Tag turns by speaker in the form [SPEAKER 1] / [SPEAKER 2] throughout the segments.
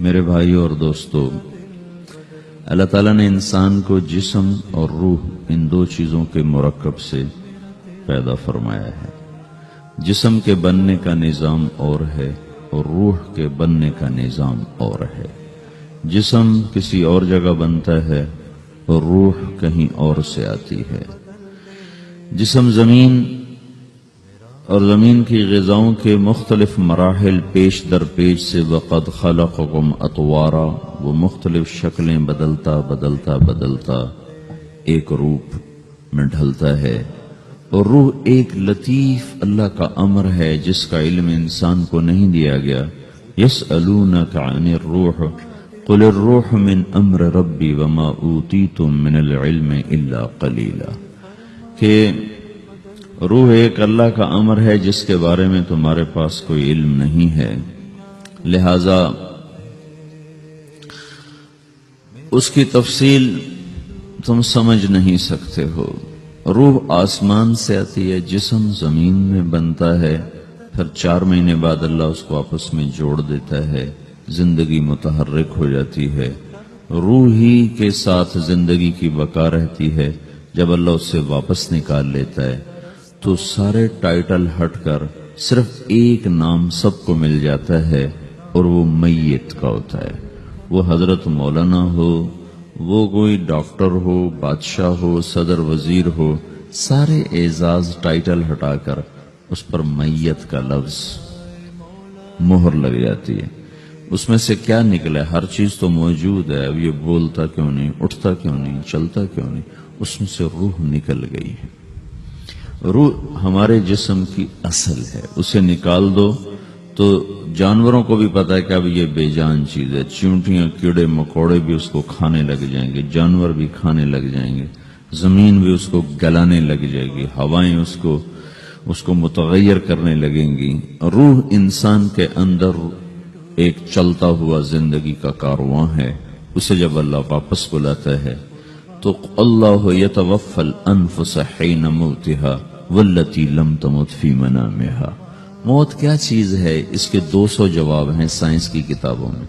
[SPEAKER 1] میرے بھائیوں اور دوستو، اللہ تعالیٰ نے انسان کو جسم اور روح ان دو چیزوں کے مرکب سے پیدا فرمایا ہے۔ جسم کے بننے کا نظام اور ہے اور روح کے بننے کا نظام اور ہے۔ جسم کسی اور جگہ بنتا ہے اور روح کہیں اور سے آتی ہے۔ جسم زمین اور زمین کی غذاؤں کے مختلف مراحل پیش در پیش سے وقد خلقکم اطوارا، وہ مختلف شکلیں بدلتا بدلتا ایک روپ میں ڈھلتا ہے، اور روح ایک لطیف اللہ کا امر ہے جس کا علم انسان کو نہیں دیا گیا۔ یسألونک عن الروح قل الروح من امر ربی وما اوتیتم من العلم الا قلیلا، کہ روح ایک اللہ کا امر ہے جس کے بارے میں تمہارے پاس کوئی علم نہیں ہے، لہذا اس کی تفصیل تم سمجھ نہیں سکتے ہو۔ روح آسمان سے آتی ہے، جسم زمین میں بنتا ہے، پھر 4 مہینے بعد اللہ اس کو آپس میں جوڑ دیتا ہے، زندگی متحرک ہو جاتی ہے۔ روح ہی کے ساتھ زندگی کی بقا رہتی ہے۔ جب اللہ اس سے واپس نکال لیتا ہے تو سارے ٹائٹل ہٹ کر صرف ایک نام سب کو مل جاتا ہے، اور وہ میت کا ہوتا ہے۔ وہ حضرت مولانا ہو، وہ کوئی ڈاکٹر ہو، بادشاہ ہو، صدر وزیر ہو، سارے اعزاز ٹائٹل ہٹا کر اس پر میت کا لفظ مہر لگ جاتی ہے۔ اس میں سے کیا نکلا ہے؟ ہر چیز تو موجود ہے، اب یہ بولتا کیوں نہیں، اٹھتا کیوں نہیں، چلتا کیوں نہیں؟ اس میں سے روح نکل گئی ہے۔ روح ہمارے جسم کی اصل ہے، اسے نکال دو تو جانوروں کو بھی پتا ہے کہ اب یہ بے جان چیز ہے، چیونٹیاں کیڑے مکوڑے بھی اس کو کھانے لگ جائیں گے، جانور بھی کھانے لگ جائیں گے، زمین بھی اس کو گلانے لگ جائے گی، ہوائیں اس کو متغیر کرنے لگیں گی۔ روح انسان کے اندر ایک چلتا ہوا زندگی کا کارواں ہے، اسے جب اللہ واپس بلاتا ہے تو اللہ یتوفی الانفس حین موتها والتی لم تمت فی منامها۔ موت کیا چیز ہے؟ اس کے 200 جواب ہیں سائنس کی کتابوں میں،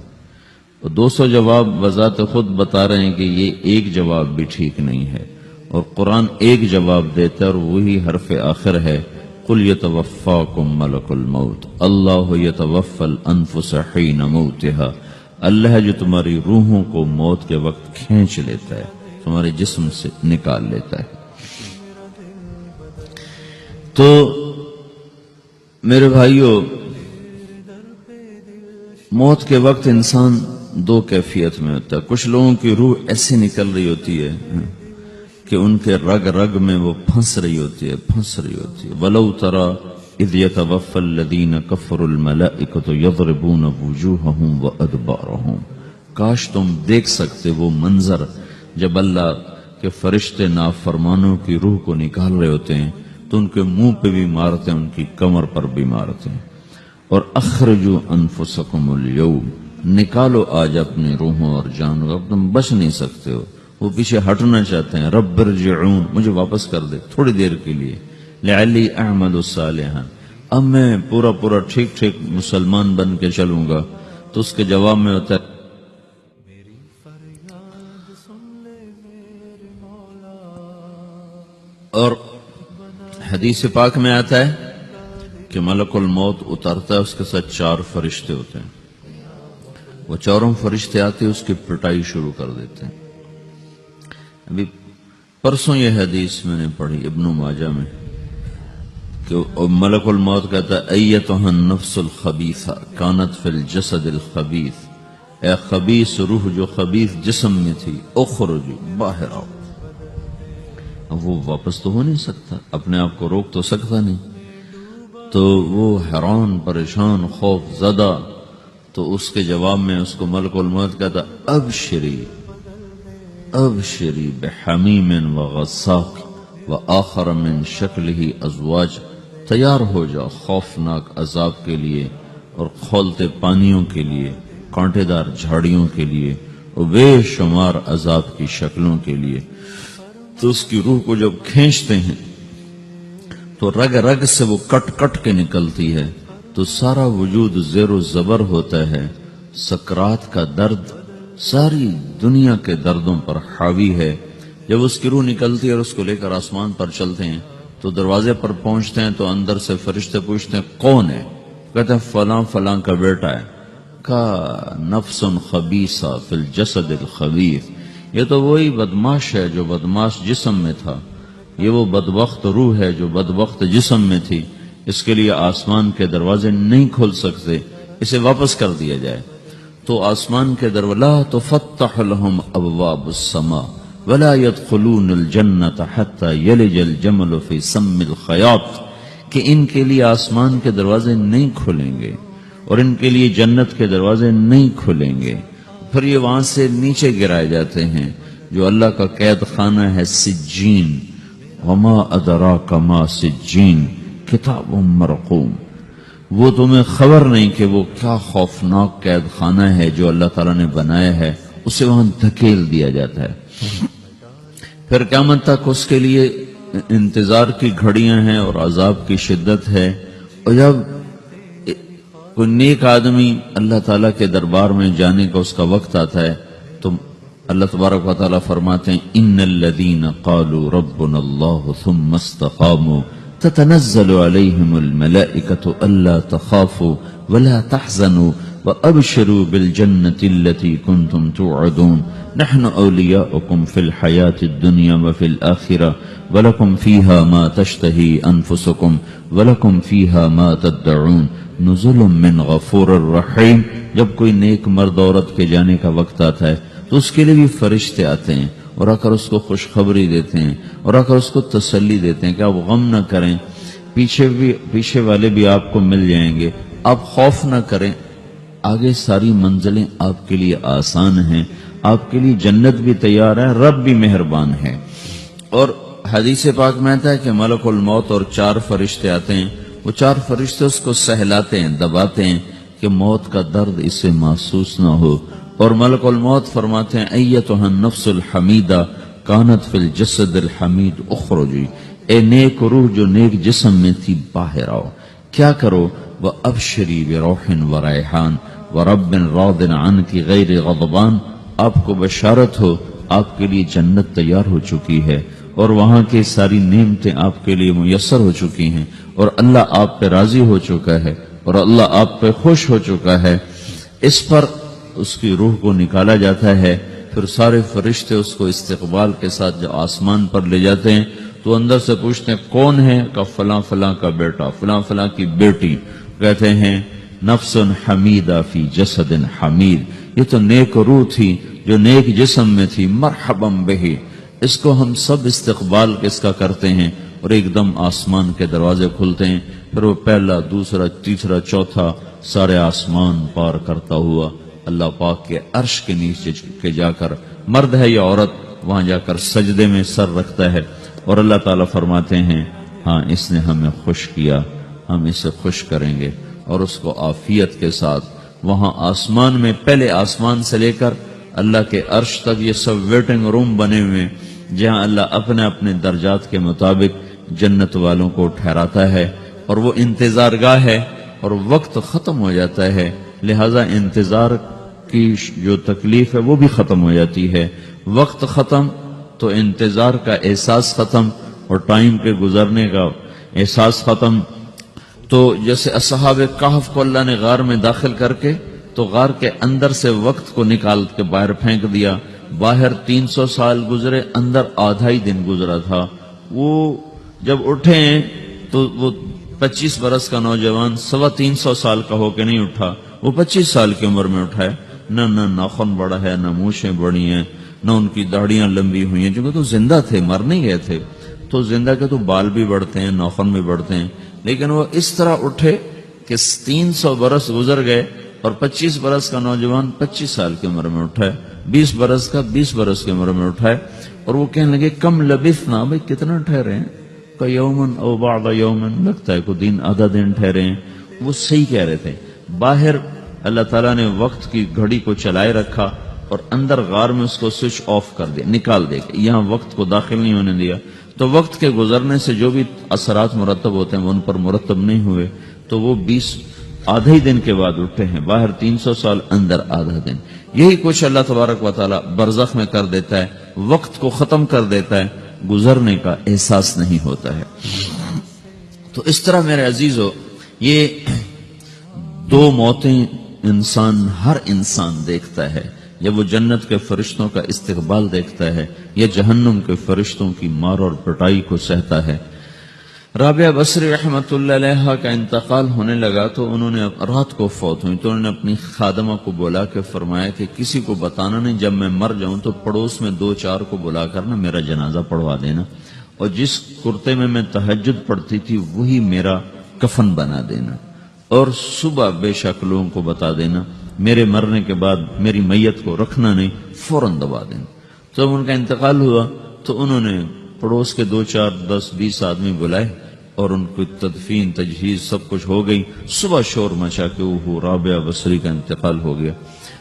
[SPEAKER 1] اور 200 جواب بذات خود بتا رہے ہیں کہ یہ ایک جواب بھی ٹھیک نہیں ہے، اور قرآن ایک جواب دیتا ہے اور وہی حرف آخر ہے، قل یتوفاکم ملک الموت اللہ یتوفی الانفس حین موتها۔ اللہ ہے جو تمہاری روحوں کو موت کے وقت کھینچ لیتا ہے، تمہارے جسم سے نکال لیتا ہے۔ تو میرے بھائیوں، موت کے وقت انسان 2 کیفیت میں ہوتا ہے۔ کچھ لوگوں کی روح ایسے نکل رہی ہوتی ہے کہ ان کے رگ رگ میں وہ پھنس رہی ہوتی ہے۔ وَلَوْ تَرَى اِذْ يَتَوَفَّى الَّذِينَ كَفَرُوا الْمَلَائِكَةُ يَضْرِبُونَ وُجُوهَهُمْ وَأَدْبَارَهُمْ، کاش تم دیکھ سکتے وہ منظر جب اللہ کے فرشتے نافرمانوں کی روح کو نکال رہے ہوتے ہیں تو ان کے منہ پہ بھی مارتے ہیں، ان کی کمر پر بھی مارتے ہیں۔ اور اخرجوا انفسکم اليوم، نکالو آج اپنی روحوں اور جانوں، اب تم بچ نہیں سکتے ہو۔ وہ پیچھے ہٹنا چاہتے ہیں، رب ارجعون، مجھے واپس کر دے تھوڑی دیر کے لیے، لعلی اعمل صالحا، اب میں پورا ٹھیک مسلمان بن کے چلوں گا۔ تو اس کے جواب میں ہوتا ہے اور حدیث پاک میں آتا ہے کہ ملک الموت اترتا ہے، اس کے ساتھ 4 فرشتے ہوتے ہیں، وہ 4 فرشتے آتے اس کی پٹائی شروع کر دیتے ہیں۔ ابھی پرسوں یہ حدیث میں نے پڑھی ابن ماجہ میں کہ ملک الموت کہتا ہے ایتها النفس الخبیثہ کانت فی الجسد الخبیث، اے خبیث روح جو خبیث جسم میں تھی، اخرج، باہر آؤ۔ اب وہ واپس تو ہو نہیں سکتا، اپنے آپ کو روک تو سکتا نہیں، تو وہ حیران، پریشان، خوف زدہ، تو اس کے جواب میں اس کو ملک الموت کہتا ابشری بحمیم وغساق وآخر من شکلہ ازواج، تیار ہو جاؤ خوفناک عذاب کے لیے اور کھولتے پانیوں کے لیے، کانٹے دار جھاڑیوں کے لیے، اور بے شمار عذاب کی شکلوں کے لیے۔ تو اس کی روح کو جب کھینچتے ہیں تو رگ رگ سے وہ کٹ کٹ کے نکلتی ہے، تو سارا وجود زیر و زبر ہوتا ہے، سکرات کا درد ساری دنیا کے دردوں پر حاوی ہے۔ جب اس کی روح نکلتی ہے اور اس کو لے کر آسمان پر چلتے ہیں تو دروازے پر پہنچتے ہیں تو اندر سے فرشتے پوچھتے ہیں کون ہے؟ کہتے ہیں فلاں فلاں کا بیٹا ہے۔ کا نفس خبیثہ فی الجسد الخبیث، یہ تو وہی بدماش ہے جو بدماش جسم میں تھا، یہ وہ بدبخت روح ہے جو بدبخت جسم میں تھی، اس کے لیے آسمان کے دروازے نہیں کھل سکتے، اسے واپس کر دیا جائے۔ تو آسمان کے دروازے لا تفتح لهم ابواب السماء ولا يدخلون الجنة حتى يلج الجمل في سم الخياط، کہ ان کے لیے آسمان کے دروازے نہیں کھلیں گے اور ان کے لیے جنت کے دروازے نہیں کھلیں گے، پھر یہ وہاں سے نیچے گرائے جاتے ہیں جو اللہ کا قید خانہ ہے سجین۔ وما ادراک ما سجین کتاب مرقوم، وہ تمہیں خبر نہیں کہ وہ کیا خوفناک قید خانہ ہے جو اللہ تعالیٰ نے بنایا ہے، اسے وہاں دھکیل دیا جاتا ہے۔ پھر قیامت تک اس کے لیے انتظار کی گھڑیاں ہیں اور عذاب کی شدت ہے۔ اور جب کوئی نیک آدمی اللہ تعالیٰ کے دربار میں جانے کا اس کا وقت آتا ہے تو اللہ تبارک و تعالیٰ فرماتے ہیں ان الذین قالوا ربنا اللہ ثم استقاموا تتنزل علیہم الملائکۃ الا تخافوا ولا تحزنوا وابشروا بالجنة التي كنتم توعدون نحن اولیاؤکم فی الحیاة الدنیا وفی الآخرة ولکم فیہا ما تشتہی انفسکم ولکم فیہا ما تدعون نزل من غفور الرحیم۔ جب کوئی نیک مرد عورت کے جانے کا وقت آتا ہے تو اس کے لیے بھی فرشتے آتے ہیں اور آ کر اس کو خوشخبری دیتے ہیں اور آ کر اس کو تسلی دیتے ہیں کہ آپ غم نہ کریں، پیچھے والے بھی آپ کو مل جائیں گے، آپ خوف نہ کریں، آگے ساری منزلیں آپ کے لیے آسان ہیں، آپ کے لیے جنت بھی تیار ہے، رب بھی مہربان ہے۔ اور حدیث پاک میں آتا ہے کہ ملک الموت اور 4 فرشتے آتے ہیں، وہ 4 فرشتے اس کو سہلاتے ہیں، دباتے ہیں کہ موت کا درد اسے محسوس نہ ہو، اور ملک الموت فرماتے ہیں ایتھا النفس الحمیدہ کانت فی الجسد الحمید اخرجی، اے نیک روح جو نیک جسم میں تھی باہر آؤ، کیا کرو؟ وَأَبْشِرِي بِرَوْحٍ وَرَيْحَانٍ وَرَبٍّ رَاضٍ عَنْكِ غَيْرِ غَضْبَانٍ، آپ کو بشارت ہو آپ کے لیے جنت تیار ہو چکی ہے اور وہاں کی ساری نعمتیں آپ کے لیے میسر ہو چکی ہیں اور اللہ آپ پہ راضی ہو چکا ہے اور اللہ آپ پہ خوش ہو چکا ہے۔ اس پر اس کی روح کو نکالا جاتا ہے، پھر سارے فرشتے اس کو استقبال کے ساتھ جو آسمان پر لے جاتے ہیں تو اندر سے پوچھتے ہیں کون ہے؟ کہ فلاں فلاں کا بیٹا، فلاں فلاں کی بیٹی۔ کہتے ہیں نفس حمیدہ فی جسد حمید، یہ تو نیک روح تھی جو نیک جسم میں تھی، مرحبا بہی، اس کو ہم سب استقبال کس کا کرتے ہیں، اور ایک دم آسمان کے دروازے کھلتے ہیں، پھر وہ پہلا دوسرا تیسرا چوتھا سارے آسمان پار کرتا ہوا اللہ پاک کے عرش کے نیچے کے جا کر، مرد ہے یا عورت، وہاں جا کر سجدے میں سر رکھتا ہے اور اللہ تعالیٰ فرماتے ہیں ہاں اس نے ہمیں خوش کیا، ہم اسے خوش کریں گے، اور اس کو عافیت کے ساتھ وہاں آسمان میں، پہلے آسمان سے لے کر اللہ کے عرش تک یہ سب ویٹنگ روم بنے ہوئے جہاں اللہ اپنے اپنے درجات کے مطابق جنت والوں کو ٹھہراتا ہے، اور وہ انتظار گاہ ہے اور وقت ختم ہو جاتا ہے، لہذا انتظار کی جو تکلیف ہے وہ بھی ختم ہو جاتی ہے۔ وقت ختم تو انتظار کا احساس ختم اور ٹائم کے گزرنے کا احساس ختم۔ تو جیسے اصحاب کہف کو اللہ نے غار میں داخل کر کے تو غار کے اندر سے وقت کو نکال کے باہر پھینک دیا، باہر 300 سال گزرے، اندر آدھا ہی دن گزرا تھا۔ وہ جب اٹھے ہیں تو وہ 25 برس کا نوجوان 325 سال کا ہو کے نہیں اٹھا، وہ 25 سال کی عمر میں اٹھا ہے، نہ ناخن بڑا ہے، نہ مونچھیں بڑی ہیں، نہ ان کی داڑیاں لمبی ہوئی ہیں، کیونکہ تو زندہ تھے، مر نہیں گئے تھے، تو زندہ کے تو بال بھی بڑھتے ہیں، ناخن بھی بڑھتے ہیں، لیکن وہ اس طرح اٹھے کہ 300 برس گزر گئے اور 25 برس کا نوجوان 25 سال کی عمر میں اٹھا ہے، 20 برس کا 20 برس کی عمر میں اٹھا ہے، اور وہ کہنے لگے کم لبثنا، بھئی کتنا ٹھہرے ہیں؟ کہ یومن او بعض یومن، لگتا ہے کوئی دن آدھا دن ٹھہرے ہیں۔ وہ صحیح کہہ رہے تھے، باہر اللہ تعالیٰ نے وقت کی گھڑی کو چلائے رکھا اور اندر غار میں اس کو سوئچ آف کر دیا، نکال دیا، یہاں وقت کو داخل نہیں ہونے دیا، تو وقت کے گزرنے سے جو بھی اثرات مرتب ہوتے ہیں وہ ان پر مرتب نہیں ہوئے، تو وہ آدھے ہی دن کے بعد اٹھے ہیں، باہر 300 سال، اندر آدھا دن. یہی کچھ اللہ تبارک و تعالی برزخ میں کر دیتا ہے، وقت کو ختم کر دیتا ہے، گزرنے کا احساس نہیں ہوتا ہے. تو اس طرح میرے عزیزو، یہ دو موتیں ہر انسان دیکھتا ہے. جب وہ جنت کے فرشتوں کا استقبال دیکھتا ہے یا جہنم کے فرشتوں کی مار اور پٹائی کو سہتا ہے. رابعہ بصری رحمت اللہ علیہ کا انتقال ہونے لگا تو انہوں نے رات کو فوت ہوئی تو انہوں نے اپنی خادمہ کو بلا کے فرمایا کہ کسی کو بتانا نہیں، جب میں مر جاؤں تو پڑوس میں 2-4 کو بلا کر نا میرا جنازہ پڑھوا دینا، اور جس کرتے میں تہجد پڑھتی تھی وہی میرا کفن بنا دینا، اور صبح بے شک لوگوں کو بتا دینا، میرے مرنے کے بعد میری میت کو رکھنا نہیں، فوراً دبا دینا. جب ان کا انتقال ہوا تو انہوں نے پڑوس کے 2-4-10-20 آدمی بلائے اور ان کو تدفین تجہیز سب کچھ ہو گئی. صبح شور مچا کہ وہ رابعہ بصری کا انتقال ہو گیا.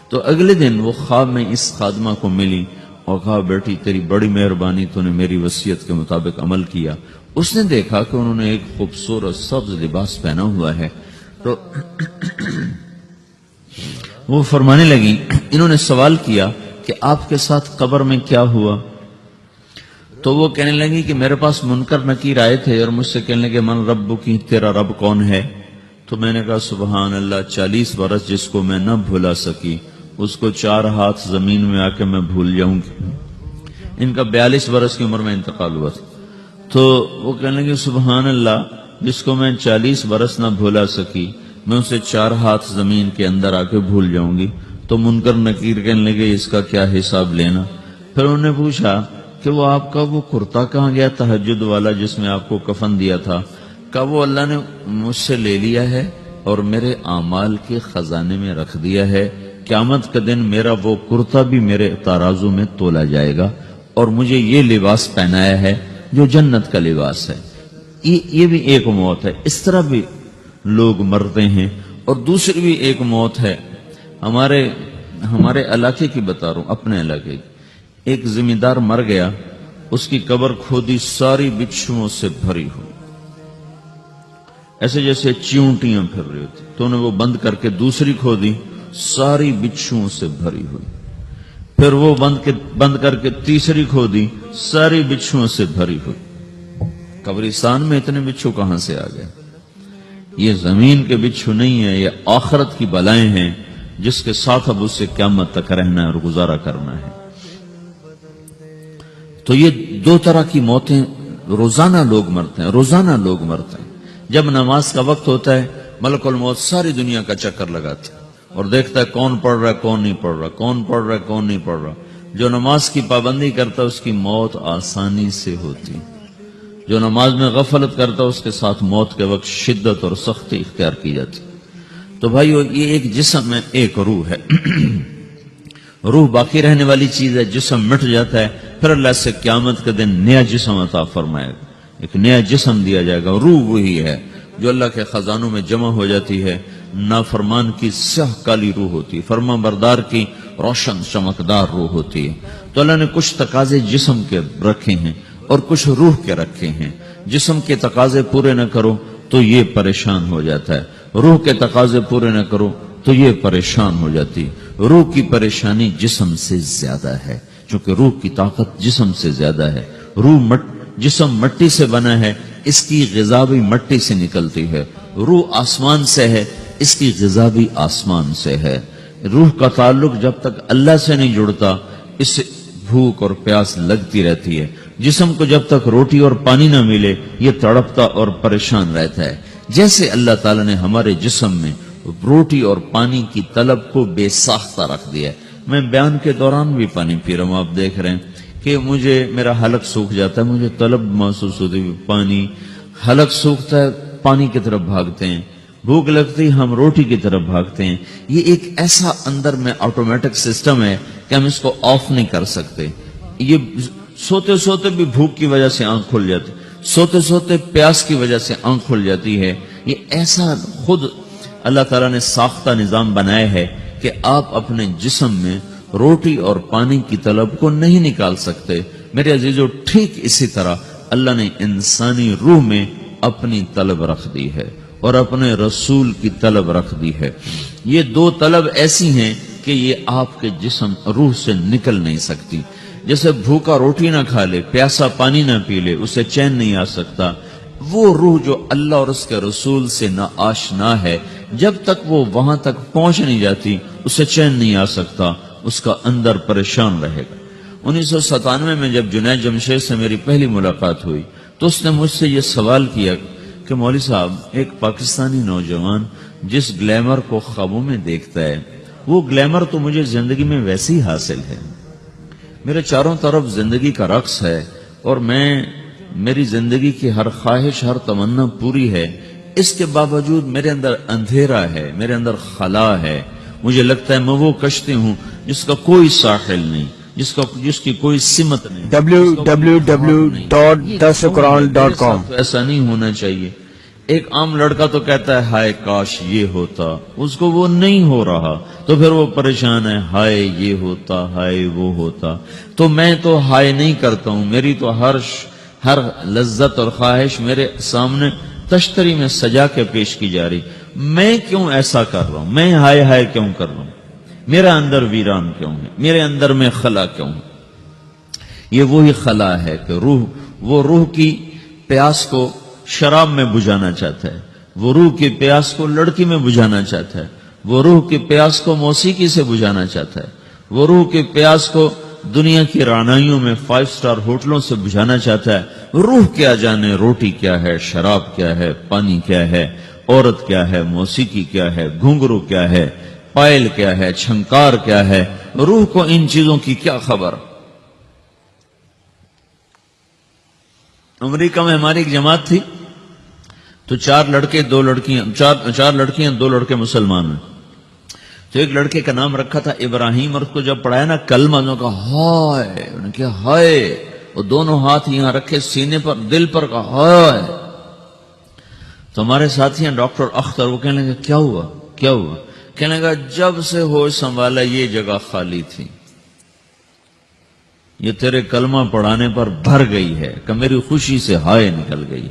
[SPEAKER 1] تو اگلے دن وہ خواب میں اس خادمہ کو ملی اور کہا بیٹی تیری بڑی مہربانی، تو نے میری وصیت کے مطابق عمل کیا. اس نے دیکھا کہ انہوں نے ایک خوبصورت سبز لباس پہنا ہوا ہے. تو وہ فرمانے لگی، انہوں نے سوال کیا کہ آپ کے ساتھ قبر میں کیا ہوا؟ تو وہ کہنے لگی کہ میرے پاس منکر نکیر آئے تھے اور مجھ سے کہنے لگے من رب کی، تیرا رب کون ہے؟ تو میں نے کہا سبحان اللہ، 40 برس جس کو میں نہ بھولا سکی اس کو 4 ہاتھ زمین میں آ کے میں بھول جاؤں گی. ان کا 42 برس کی عمر میں انتقال ہوا تھا. تو وہ کہنے لگے سبحان اللہ، جس کو میں 40 برس نہ بھولا سکی میں اسے 4 ہاتھ زمین کے اندر آ کے بھول جاؤں گی. تو منکر نکیر کہنے لگے اس کا کیا حساب لینا؟ پھر انہوں نے پوچھا کہ وہ آپ کا وہ کرتا کہاں گیا تہجد والا جس میں آپ کو کفن دیا تھا؟ کہا وہ اللہ نے مجھ سے لے لیا ہے اور میرے اعمال کے خزانے میں رکھ دیا ہے. قیامت کا دن میرا وہ کرتا بھی میرے ترازو میں تولا جائے گا اور مجھے یہ لباس پہنایا ہے جو جنت کا لباس ہے. یہ بھی ایک موت ہے. اس طرح بھی لوگ مرتے ہیں. اور دوسری بھی ایک موت ہے، ہمارے علاقے کی بتا رہا ہوں، اپنے علاقے کی. ایک زمیندار مر گیا، اس کی قبر کھودی، ساری بچھوؤں سے بھری ہوئی، ایسے جیسے چیونٹیاں پھر رہی ہوتی. تو انہوں نے وہ بند کر کے دوسری کھودی، ساری بچھوؤں سے بھری ہوئی. پھر وہ بند کر کے تیسری کھودی، ساری بچھوؤں سے بھری ہوئی. قبرستان میں اتنے بچھو کہاں سے آ گئے؟ یہ زمین کے بچھو نہیں ہے، یہ آخرت کی بلائیں ہیں جس کے ساتھ اب اس سے قیامت تک رہنا ہے اور گزارا کرنا ہے. تو یہ 2 طرح کی موتیں روزانہ لوگ مرتے ہیں، روزانہ لوگ مرتے ہیں. جب نماز کا وقت ہوتا ہے ملک الموت ساری دنیا کا چکر لگاتا ہے اور دیکھتا ہے کون پڑھ رہا ہے کون نہیں پڑھ رہا، کون پڑھ رہا ہے کون نہیں پڑھ رہا. جو نماز کی پابندی کرتا ہے اس کی موت آسانی سے ہوتی، جو نماز میں غفلت کرتا ہے اس کے ساتھ موت کے وقت شدت اور سختی اختیار کی جاتی. تو بھائیو، یہ ایک جسم ہے، ایک روح ہے. روح باقی رہنے والی چیز ہے، جسم مٹ جاتا ہے، پھر اللہ سے قیامت کے دن نیا جسم عطا فرمائے گا، ایک نیا جسم دیا جائے گا. روح وہی ہے جو اللہ کے خزانوں میں جمع ہو جاتی ہے. نافرمان کی سیاہ کالی روح ہوتی ہے، فرما بردار کی روشن چمکدار روح ہوتی ہے. تو اللہ نے کچھ تقاضے جسم کے رکھے ہیں اور کچھ روح کے رکھے ہیں. جسم کے تقاضے پورے نہ کرو تو یہ پریشان ہو جاتا ہے، روح کے تقاضے پورے نہ کرو تو یہ پریشان ہو جاتی. روح کی پریشانی جسم سے زیادہ ہے چونکہ روح کی طاقت جسم سے زیادہ ہے. جسم مٹی سے بنا ہے، اس کی غذا بھی مٹی سے نکلتی ہے. روح آسمان سے ہے، اس کی غذا بھی آسمان سے ہے. روح کا تعلق جب تک اللہ سے نہیں جڑتا اس سے بھوک اور پیاس لگتی رہتی ہے. جسم کو جب تک روٹی اور پانی نہ ملے یہ تڑپتا اور پریشان رہتا ہے. جیسے اللہ تعالیٰ نے ہمارے جسم میں روٹی اور پانی کی طلب کو بے ساختہ رکھ دیا ہے. میں بیان کے دوران بھی پانی پی رہا ہوں، آپ دیکھ رہے ہیں کہ میرا حلق سوکھ جاتا ہے، مجھے طلب محسوس ہوتی ہے پانی. حلق سوکھتا ہے پانی کی طرف بھاگتے ہیں، بھوک لگتی ہم روٹی کی طرف بھاگتے ہیں. یہ ایک ایسا اندر میں آٹومیٹک سسٹم ہے کہ ہم اس کو آف نہیں کر سکتے. یہ سوتے سوتے بھی بھوک کی وجہ سے آنکھ کھل جاتی، سوتے سوتے پیاس کی وجہ سے آنکھ کھل جاتی ہے. یہ ایسا خود اللہ تعالیٰ نے ساختہ نظام بنایا ہے کہ آپ اپنے جسم میں روٹی اور پانی کی طلب کو نہیں نکال سکتے. میرے عزیزو، ٹھیک اسی طرح اللہ نے انسانی روح میں اپنی طلب رکھ دی ہے. اور اپنے رسول کی طلب رکھ دی ہے. یہ دو طلب ایسی ہیں کہ یہ آپ کے جسم روح سے نکل نہیں سکتی. جیسے بھوکا روٹی نہ کھا لے، پیاسا پانی نہ پی لے، اسے چین نہیں آ سکتا. وہ روح جو اللہ اور اس کے رسول سے نہ آشنا ہے، جب تک وہ وہاں تک پہنچ نہیں جاتی اسے چین نہیں آ سکتا، اس کا اندر پریشان رہے گا. 1997 میں جب جنید جمشید سے میری پہلی ملاقات ہوئی تو اس نے مجھ سے یہ سوال کیا کہ مولوی صاحب، ایک پاکستانی نوجوان جس گلیمر کو خوابوں میں دیکھتا ہے، وہ گلیمر تو مجھے زندگی میں ویسے ہی حاصل ہے. میرے چاروں طرف زندگی کا رقص ہے اور میری زندگی کی ہر خواہش، ہر تمنا پوری ہے. اس کے باوجود میرے اندر اندھیرا ہے، میرے اندر خلا ہے. مجھے لگتا ہے میں وہ کشتی ہوں جس کا کوئی ساحل نہیں، جس کی کوئی سمت نہیں.
[SPEAKER 2] www.dasquran.com.
[SPEAKER 1] ایسا نہیں ہونا چاہیے. ایک عام لڑکا تو کہتا ہے ہائے کاش یہ ہوتا، اس کو وہ نہیں ہو رہا تو پھر وہ پریشان ہے، ہائے یہ ہوتا، ہائے وہ ہوتا. تو میں تو ہائے نہیں کرتا ہوں، میری تو ہر لذت اور خواہش میرے سامنے تشتری میں سجا کے پیش کی جا رہی. میں کیوں ایسا کر رہا ہوں؟ میں ہائے ہائے کیوں کر رہا ہوں؟ میرا اندر ویران کیوں ہے؟ میرے اندر میں خلا کیوں ہے؟ یہ وہی خلا ہے کہ وہ روح کی پیاس کو شراب میں بجھانا چاہتا ہے، وہ روح کی پیاس کو لڑکی میں بجھانا چاہتا ہے، وہ روح کی پیاس کو موسیقی سے بجھانا چاہتا ہے، وہ روح کی پیاس کو دنیا کی رعنائیوں میں 5 سٹار ہوٹلوں سے بجھانا چاہتا ہے. روح کیا جانے روٹی کیا ہے، شراب کیا ہے، پانی کیا ہے، عورت کیا ہے، موسیقی کیا ہے، گھنگرو کیا ہے، پائل کیا ہے، چھنکار کیا ہے. روح کو ان چیزوں کی کیا خبر؟ امریکہ میں ہماری ایک جماعت تھی تو 4 لڑکے 2 لڑکیاں، 4 لڑکیاں 2 لڑکے مسلمان ہیں. تو ایک لڑکے کا نام رکھا تھا ابراہیم، اور اس کو جب پڑھایا نا کلمہ، انہوں نے کہا ہائے، انہوں نے کہا ہائے، وہ دونوں ہاتھ یہاں رکھے سینے پر، دل پر، کہا ہائے. تو ہمارے ساتھی ہیں ڈاکٹر اختر، وہ کہنے لگے کیا ہوا کیا ہوا؟ کہنے لگا جب سے ہوش سنبھالا یہ جگہ خالی تھی، یہ تیرے کلمہ پڑھانے پر بھر گئی ہے کہ میری خوشی سے ہائے نکل گئی.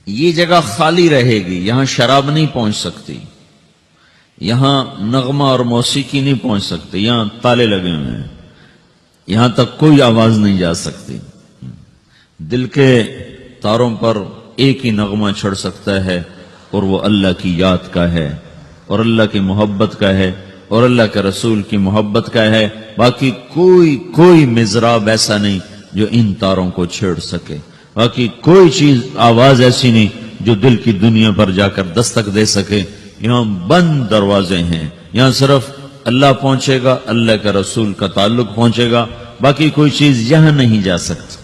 [SPEAKER 1] یہ جگہ خالی رہے گی، یہاں شراب نہیں پہنچ سکتی، یہاں نغمہ اور موسیقی نہیں پہنچ سکتی، یہاں تالے لگے ہوئے ہیں، یہاں تک کوئی آواز نہیں جا سکتی. دل کے تاروں پر ایک ہی نغمہ چڑھ سکتا ہے اور وہ اللہ کی یاد کا ہے اور اللہ کی محبت کا ہے اور اللہ کے رسول کی محبت کا ہے. باقی کوئی مزراب ایسا نہیں جو ان تاروں کو چھیڑ سکے. باقی کوئی چیز، آواز ایسی نہیں جو دل کی دنیا پر جا کر دستک دے سکے. یہاں بند دروازے ہیں، یہاں صرف اللہ پہنچے گا، اللہ کے رسول کا تعلق پہنچے گا، باقی کوئی چیز یہاں نہیں جا سکتی.